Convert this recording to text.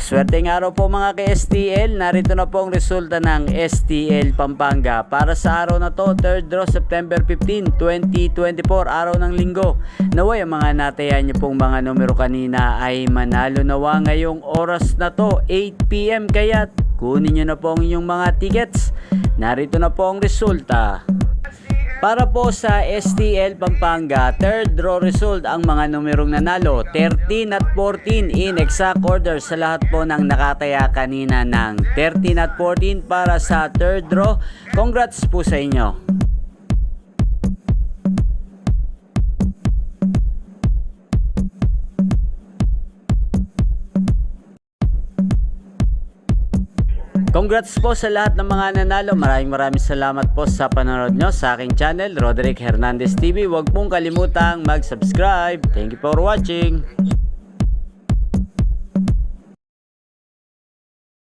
Maswerteng araw po mga ka-STL, narito na po ang resulta ng STL Pampanga para sa araw na to, 3rd draw September 15, 2024, araw ng linggo. Naway ang mga natayan niyo pong mga numero kanina ay manalo nawa ngayong oras na to, 8 PM, kaya kunin niyo na po ang inyong mga tickets. Narito na po ang resulta. Para po sa STL Pampanga, 3rd draw result ang mga numerong nanalo, 13 at 14 in exact order sa lahat po ng nakataya kanina ng 13 at 14 para sa 3rd draw. Congrats po sa inyo. Congrats po sa lahat ng mga nanalo. Maraming salamat po sa panonood nyo sa aking channel, Roderick Hernandez TV. Huwag pong kalimutang mag-subscribe. Thank you for watching.